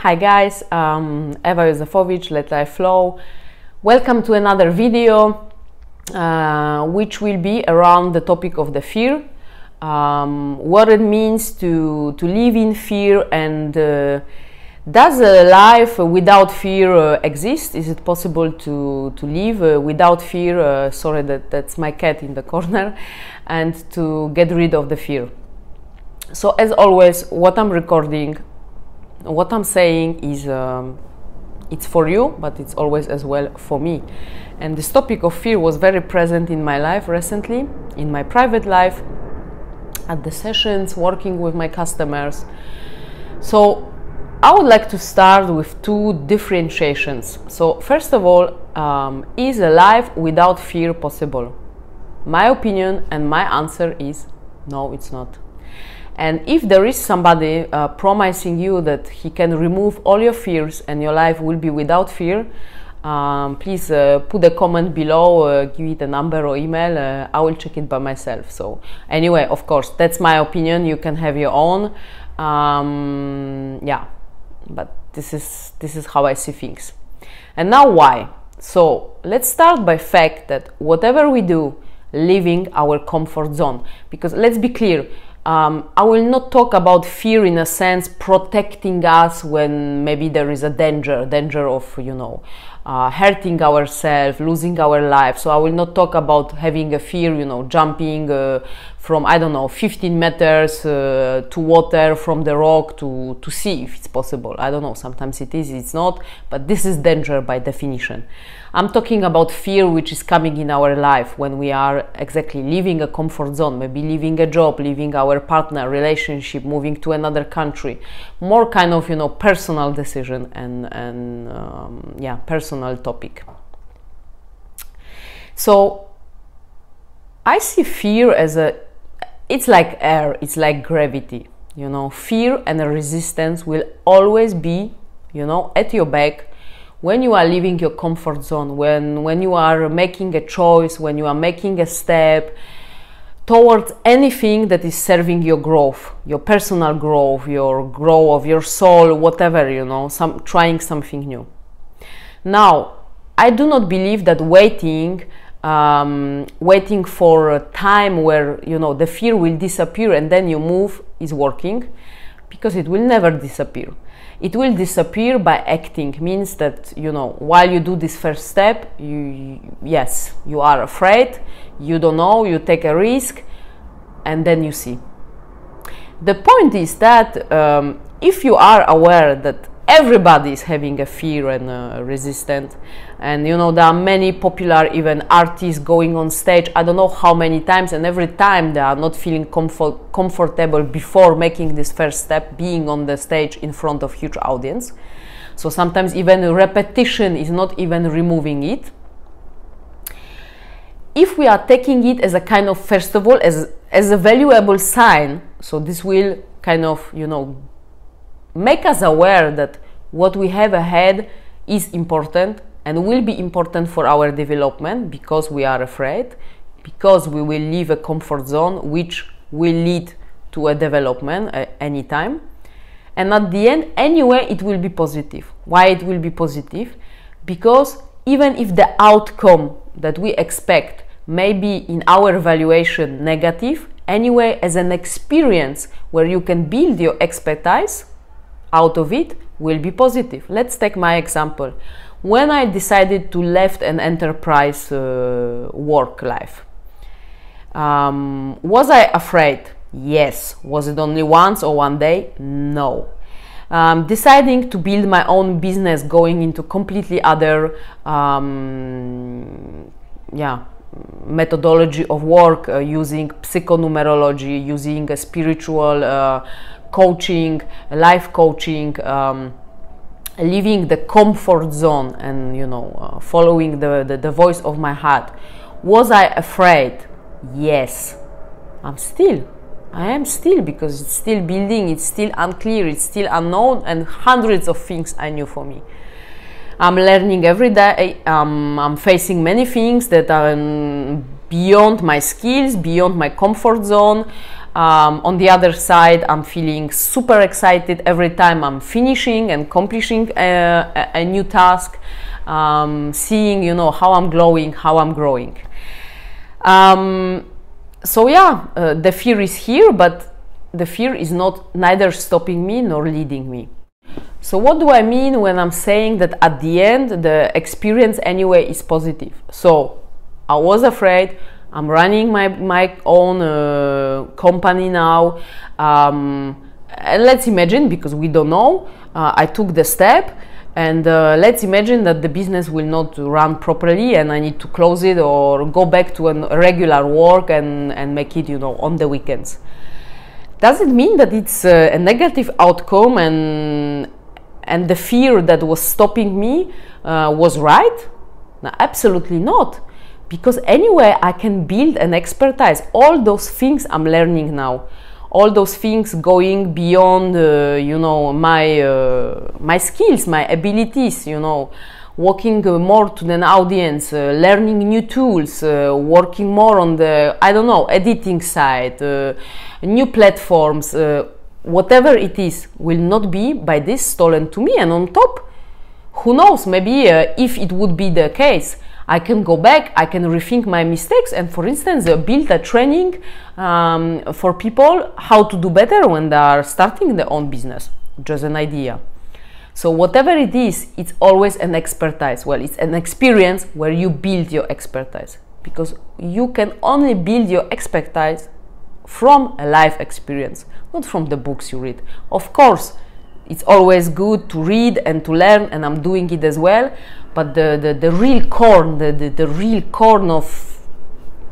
Hi guys, Eva Józefowicz, Let Life Flow. Welcome to another video which will be around the topic of the fear, what it means to live in fear, and does a life without fear exist? Is it possible to live without fear? Sorry, that's my cat in the corner. And to get rid of the fear. So as always, what I'm recording, what I'm saying is it's for you, but it's always as well for me. And this topic of fear was very present in my life recently, in my private life, at the sessions, working with my customers. So I would like to start with two differentiations. So first of all, is a life without fear possible? My opinion and my answer is no, it's not. And if there is somebody promising you that he can remove all your fears and your life will be without fear, please put a comment below, give it a number or email. I will check it by myself. So anyway, of course, that's my opinion. You can have your own. Yeah, but this is how I see things. And now why? So let's start by fact that whatever we do, leaving our comfort zone, because let's be clear, I will not talk about fear in a sense protecting us when maybe there is a danger of, you know, hurting ourselves, losing our life. So I will not talk about having a fear, you know, jumping from, I don't know, 15 meters to water, from the rock to see if it's possible. I don't know, sometimes it is, it's not, but this is danger by definition. I'm talking about fear which is coming in our life when we are exactly leaving a comfort zone, maybe leaving a job, leaving our partner, relationship, moving to another country. More kind of, you know, personal decision and yeah, personal topic. So I see fear as it's like air, it's like gravity, you know. Fear and resistance will always be, you know, at your back when you are leaving your comfort zone, when you are making a choice, when you are making a step towards anything that is serving your growth, your personal growth, your growth of your soul, whatever, you know, trying something new. Now, I do not believe that waiting for a time where, you know, the fear will disappear and then you move is working, because it will never disappear. It will disappear by acting. Means that, you know, while you do this first step, yes, you are afraid, you don't know, you take a risk, and then you see. The point is that if you are aware that everybody is having a fear and resistance, and you know, there are many popular even artists going on stage, I don't know how many times, and every time they are not feeling comfortable before making this first step, being on the stage in front of huge audience. So sometimes even repetition is not even removing it. If we are taking it as a kind of, first of all, as a valuable sign, so this will kind of, you know, make us aware that what we have ahead is important and will be important for our development, because we are afraid, because we will leave a comfort zone which will lead to a development anytime. And at the end, anyway, it will be positive. Why it will be positive? Because even if the outcome that we expect may be in our evaluation negative, anyway, as an experience where you can build your expertise out of it, will be positive. Let's take my example. When I decided to left an enterprise work life, was I afraid? Yes. Was it only once or one day? No. Deciding to build my own business, going into completely other yeah, methodology of work, using psychonumerology, using a spiritual coaching, life coaching, leaving the comfort zone and, you know, following the voice of my heart. Was I afraid? Yes. I am still, because it's still building, it's still unclear, it's still unknown, and hundreds of things I knew for me. I'm learning every day. I'm facing many things that are beyond my skills, beyond my comfort zone. On the other side, I'm feeling super excited every time I'm finishing and accomplishing a new task, seeing, you know, how I'm glowing, how I'm growing. So yeah, the fear is here, but the fear is neither stopping me nor leading me. So what do I mean when I'm saying that at the end the experience anyway is positive? So I was afraid, I'm running my own company now, and let's imagine, because we don't know, I took the step, and let's imagine that the business will not run properly and I need to close it or go back to a regular work and make it, you know, on the weekends. Does it mean that it's a negative outcome and the fear that was stopping me was right? No, absolutely not. Because anyway, I can build an expertise. All those things I'm learning now, all those things going beyond, you know, my skills, my abilities, you know, working more to an audience, learning new tools, working more on the, I don't know, editing side, new platforms, whatever it is will not be by this stolen to me. And on top, who knows, maybe if it would be the case, I can go back, I can rethink my mistakes, and for instance, build a training for people how to do better when they are starting their own business. Just an idea. So whatever it is, it's always an expertise. Well, it's an experience where you build your expertise, because you can only build your expertise from a life experience, not from the books you read. Of course, it's always good to read and to learn, and I'm doing it as well, but the real corn, the real corn of,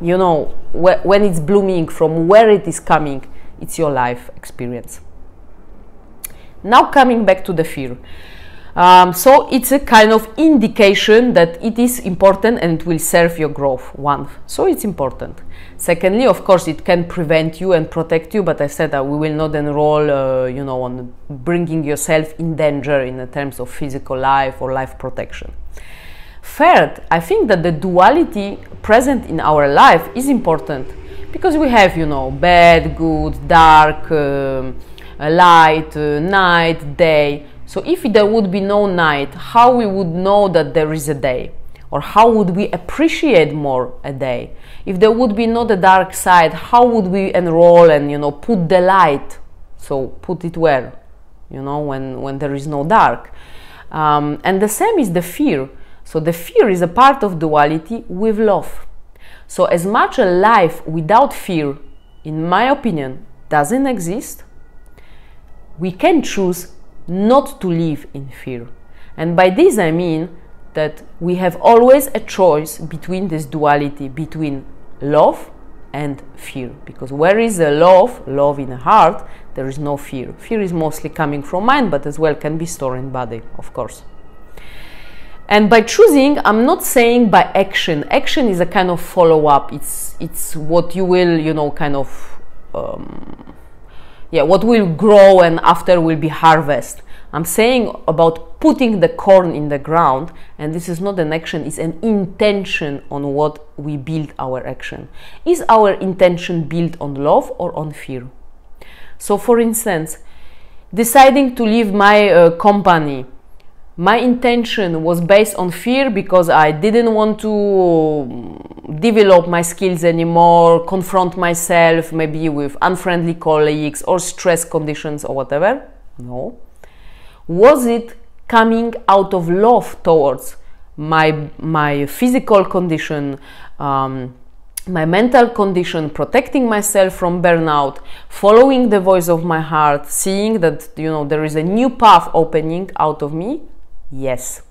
you know, when it's blooming, from where it is coming, it's your life experience. Now coming back to the fear. So it's a kind of indication that it is important and it will serve your growth. One, so it's important. Secondly, of course, it can prevent you and protect you, but I said that we will not enroll, you know, on bringing yourself in danger in terms of physical life or life protection. Third, I think that the duality present in our life is important, because we have, you know, bad, good, dark, light, night, day. So if there would be no night, how we would know that there is a day? Or how would we appreciate more a day? If there would be not a dark side, how would we enroll and, you know, put the light? So put it where? You know, when there is no dark. And the same is the fear. So the fear is a part of duality with love. So as much a life without fear, in my opinion, doesn't exist, we can choose not to live in fear. And by this I mean that we have always a choice between this duality, between love and fear. Because where is the love in the heart, there is no fear. Fear is mostly coming from mind, but as well can be stored in body, of course. And by choosing, I'm not saying by action. Action is a kind of follow-up. It's what you will, you know, kind of what will grow and after will be harvest. I'm saying about putting the corn in the ground, and this is not an action, it's an intention on what we build our action. Is our intention built on love or on fear? So for instance, deciding to leave my company, my intention was based on fear because I didn't want to develop my skills anymore, confront myself maybe with unfriendly colleagues or stress conditions or whatever? No. Was it coming out of love towards my physical condition, my mental condition, protecting myself from burnout, following the voice of my heart, seeing that, you know, there is a new path opening out of me? Yes.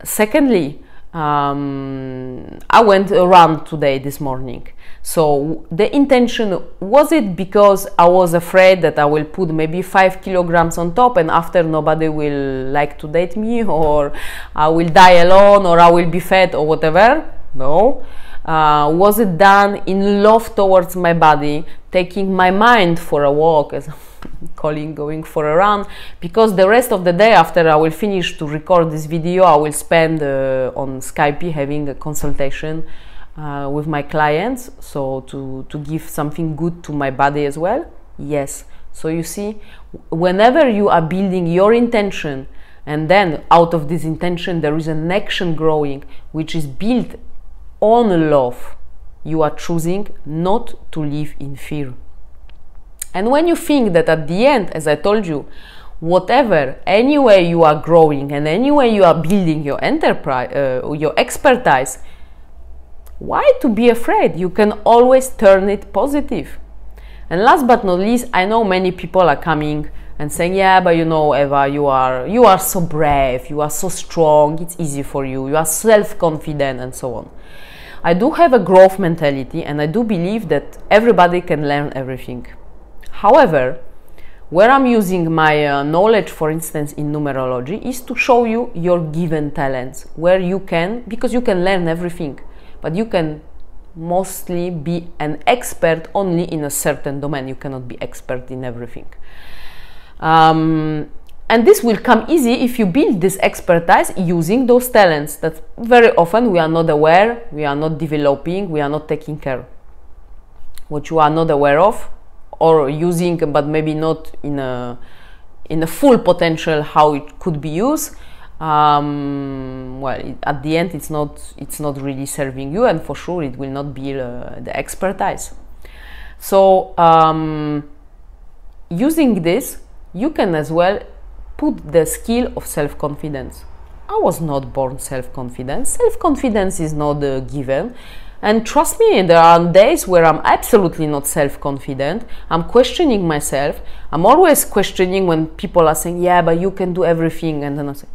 Secondly, I went around today, this morning. So the intention, was it because I was afraid that I will put maybe 5 kilograms on top and after nobody will like to date me, or I will die alone, or I will be fat or whatever? No. Was it done in love towards my body, taking my mind for a walk, as I'm going for a run, because the rest of the day after I will finish to record this video, I will spend on Skype having a consultation with my clients, so to give something good to my body as well. Yes. So you see, whenever you are building your intention, and then out of this intention there is an action growing which is built on love, you are choosing not to live in fear. And when you think that at the end, as I told you, whatever, anyway you are growing and anyway you are building your enterprise, your expertise, why to be afraid? You can always turn it positive. And last but not least, I know many people are coming and saying, yeah, but you know, Eva, you are so brave, you are so strong, it's easy for you, you are self-confident, and so on. I do have a growth mentality, and I do believe that everybody can learn everything. However, where I'm using my knowledge, for instance, in numerology, is to show you your given talents, where you can, because you can learn everything, but you can mostly be an expert only in a certain domain. You cannot be expert in everything. And this will come easy if you build this expertise using those talents that very often we are not aware, we are not developing, we are not taking care. What you are not aware of, or using, but maybe not in a full potential how it could be used. Well, at the end it's not really serving you, and for sure it will not be the expertise. So using this, you can as well put the skill of self-confidence. I was not born self-confident. Self-confidence is not given. And trust me, there are days where I'm absolutely not self-confident. I'm questioning myself. I'm always questioning when people are saying, yeah, but you can do everything. And then I say,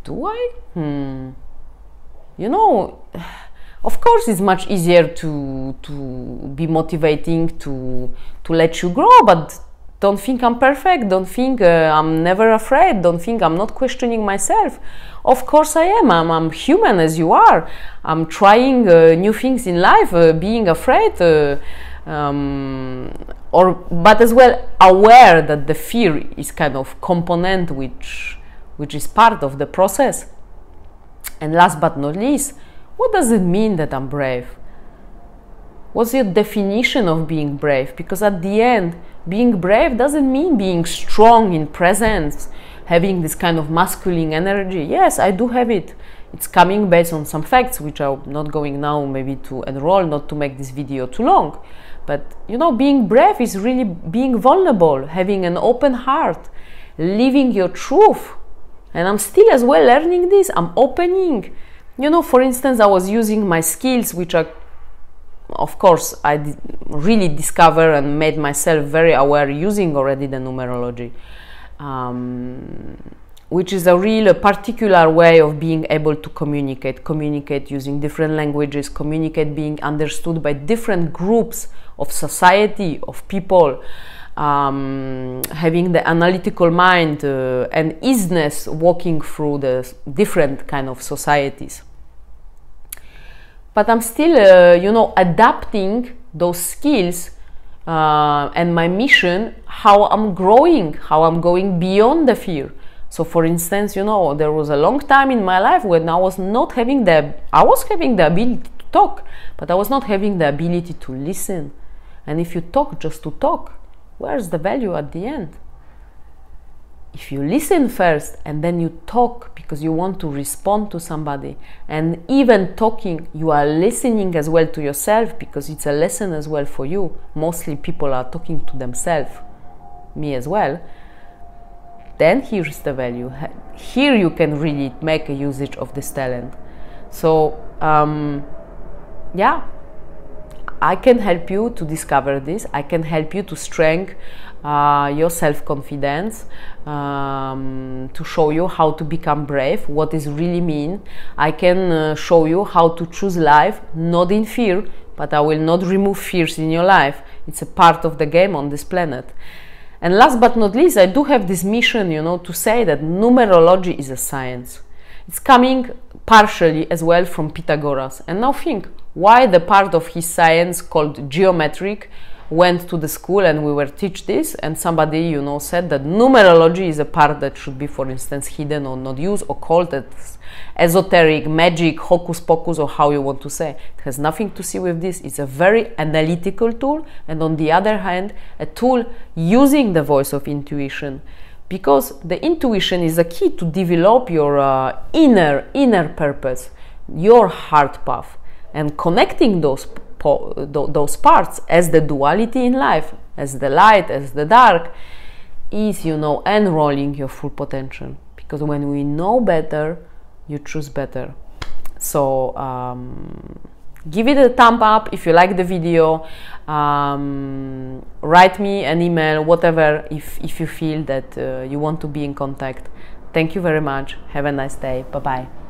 do I? You know, of course it's much easier to be motivating, to let you grow, but don't think I'm perfect, don't think I'm never afraid, don't think I'm not questioning myself. Of course I am. I'm human as you are. I'm trying new things in life, being afraid, but as well aware that the fear is kind of component which is part of the process. And last but not least, what does it mean that I'm brave? What's your definition of being brave? Because at the end, being brave doesn't mean being strong in presence, having this kind of masculine energy. Yes, I do have it. It's coming based on some facts, which I'm not going now maybe to enroll, not to make this video too long. But, you know, being brave is really being vulnerable, having an open heart, living your truth. And I'm still as well learning this. I'm opening. You know, for instance, I was using my skills, which are, of course, I really discovered and made myself very aware using already the numerology, which is a particular way of being able to communicate using different languages, communicate being understood by different groups of society, of people, having the analytical mind and easiness walking through the different kind of societies. But I'm still, you know, adapting those skills and my mission, how I'm growing, how I'm going beyond the fear. So, for instance, you know, there was a long time in my life when I was having the ability to talk, but I was not having the ability to listen. And if you talk just to talk, where's the value at the end? If you listen first and then you talk because you want to respond to somebody, and even talking, you are listening as well to yourself because it's a lesson as well for you. Mostly people are talking to themselves, me as well. Then here's the value. Here you can really make a usage of this talent. So, yeah, I can help you to discover this. I can help you to strengthen your self-confidence, to show you how to become brave, what is really mean. I can show you how to choose life, not in fear, but I will not remove fears in your life. It's a part of the game on this planet. And last but not least, I do have this mission, you know, to say that numerology is a science. It's coming partially as well from Pythagoras. And now think, why the part of his science called geometric went to the school and we were teach this, and somebody, you know, said that numerology is a part that should be, for instance, hidden or not used, or called as esoteric, magic, hocus pocus, or how you want to say. It has nothing to see with this. It's a very analytical tool, and on the other hand, a tool using the voice of intuition, because the intuition is a key to develop your inner purpose, your heart path, and connecting those parts as the duality in life, as the light, as the dark, is, you know, enrolling your full potential. Because when we know better, you choose better. So give it a thumb up if you like the video. Write me an email, whatever, if you feel that you want to be in contact. Thank you very much. Have a nice day. Bye bye.